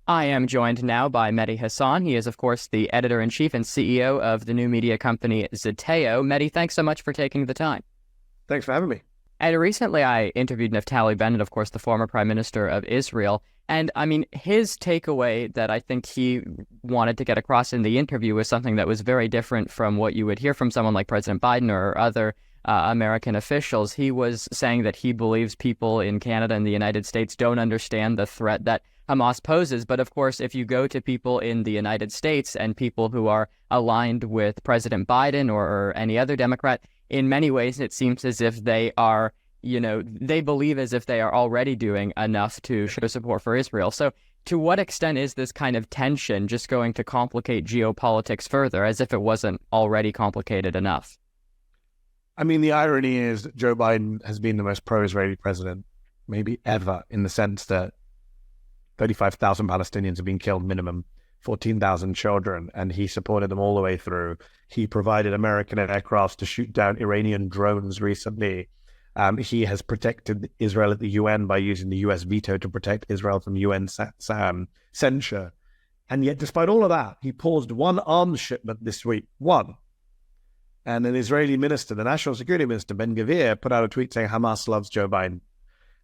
I am joined now by Mehdi Hassan. He is, of course, the editor-in-chief and CEO of the new media company Zeteo. Mehdi, thanks so much for taking the time. Thanks for having me. And recently I interviewed Naftali Bennett, of course, the former prime minister of Israel. And I mean, his takeaway that I think he wanted to get across in the interview was something that was very different from what you would hear from someone like President Biden or other American officials. He was saying that he believes people in Canada and the United States don't understand the threat that Hamas poses. But of course, if you go to people in the United States and people who are aligned with President Biden or any other Democrat, in many ways, it seems as if they are, they believe as if they are already doing enough to show support for Israel. So to what extent is this kind of tension just going to complicate geopolitics further, as if it wasn't already complicated enough? I mean, the irony is that Joe Biden has been the most pro-Israeli president maybe ever, in the sense that 35,000 Palestinians have been killed minimum, 14,000 children, and he supported them all the way through. He provided American aircrafts to shoot down Iranian drones recently. He has protected Israel at the UN by using the US veto to protect Israel from UN censure. And yet, despite all of that, he paused one arms shipment this week, one. And an Israeli minister, the National Security Minister, Ben-Gvir, put out a tweet saying Hamas loves Joe Biden.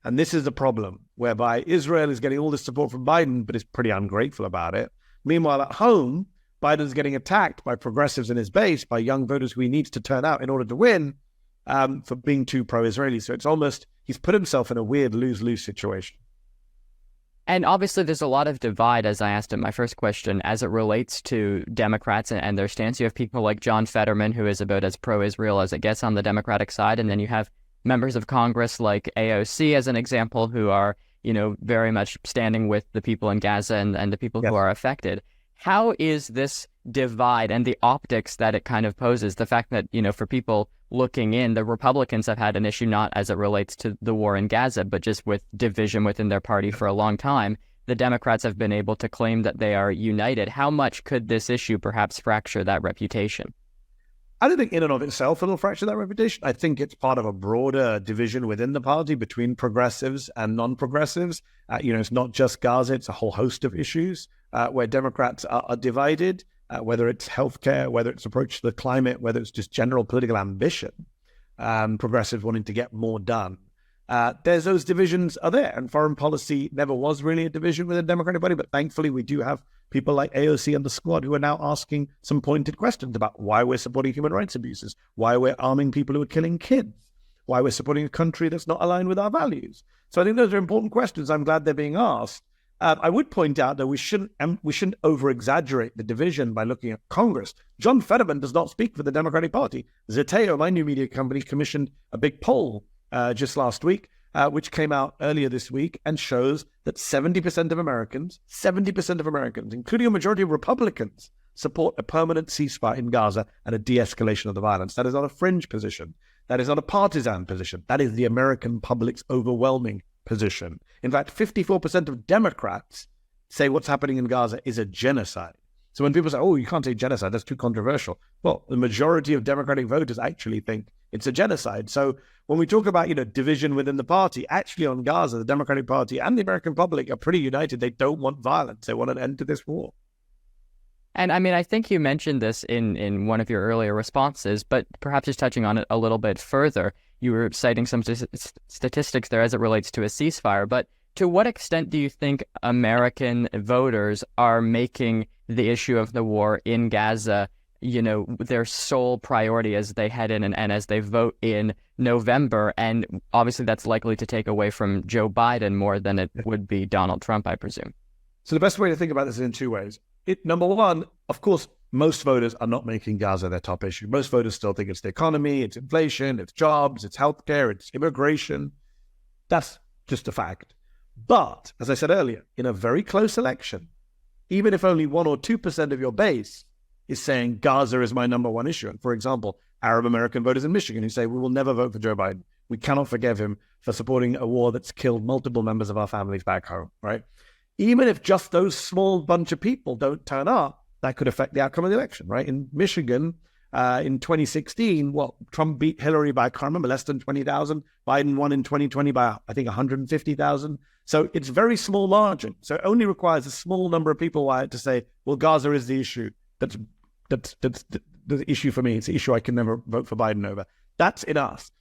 And this is the problem, whereby Israel is getting all this support from Biden, but is pretty ungrateful about it. Meanwhile, at home, Biden's getting attacked by progressives in his base, by young voters who he needs to turn out in order to win, for being too pro-Israeli. So it's almost, he's put himself in a weird lose-lose situation. And obviously there's a lot of divide, as I asked in my first question, as it relates to Democrats and their stance. You have people like John Fetterman, who is about as pro-Israel as it gets on the Democratic side. And then you have members of Congress like AOC, as an example, who are, very much standing with the people in Gaza and the people who are affected. How is this divide and the optics that it kind of poses, the fact that, for people looking in, the Republicans have had an issue not as it relates to the war in Gaza, but just with division within their party for a long time. The Democrats have been able to claim that they are united. How much could this issue perhaps fracture that reputation? I don't think in and of itself it'll fracture that reputation. I think it's part of a broader division within the party between progressives and non-progressives. It's not just Gaza, it's a whole host of issues where Democrats are divided, whether it's healthcare, whether it's approach to the climate, whether it's just general political ambition, progressives wanting to get more done. There's those divisions are there, and foreign policy never was really a division within the Democratic Party, but thankfully we do have people like AOC and the squad who are now asking some pointed questions about why we're supporting human rights abuses, why we're arming people who are killing kids, why we're supporting a country that's not aligned with our values. So I think those are important questions. I'm glad they're being asked. I would point out that we shouldn't over-exaggerate the division by looking at Congress. John Fetterman does not speak for the Democratic Party. Zeteo, my new media company, commissioned a big poll just last week, which came out earlier this week and shows that 70% of Americans, including a majority of Republicans, support a permanent ceasefire in Gaza and a de-escalation of the violence. That is not a fringe position. That is not a partisan position. That is the American public's overwhelming position. In fact, 54% of Democrats say what's happening in Gaza is a genocide. So when people say, oh, you can't say genocide, that's too controversial. Well, the majority of Democratic voters actually think it's a genocide. So when we talk about, division within the party, actually on Gaza, the Democratic Party and the American public are pretty united. They don't want violence. They want an end to this war. And I mean, I think you mentioned this in one of your earlier responses, but perhaps just touching on it a little bit further, you were citing some statistics there as it relates to a ceasefire. But to what extent do you think American voters are making the issue of the war in Gaza, their sole priority as they head in and as they vote in November? And obviously that's likely to take away from Joe Biden more than it would be Donald Trump, I presume. So the best way to think about this is in two ways. Number one, of course, most voters are not making Gaza their top issue. Most voters still think it's the economy, it's inflation, it's jobs, it's healthcare, it's immigration. That's just a fact. But, as I said earlier, in a very close election, even if only 1 or 2% of your base is saying Gaza is my number one issue, and for example, Arab American voters in Michigan who say we will never vote for Joe Biden. We cannot forgive him for supporting a war that's killed multiple members of our families back home, right? Even if just those small bunch of people don't turn up, that could affect the outcome of the election, right? In Michigan, In 2016, Trump beat Hillary by, I can't remember, less than 20,000. Biden won in 2020 by, I think, 150,000. So it's very small margin. So it only requires a small number of people, Wyatt, to say, well, Gaza is the issue. That's the issue for me. It's the issue I can never vote for Biden over. That's enough.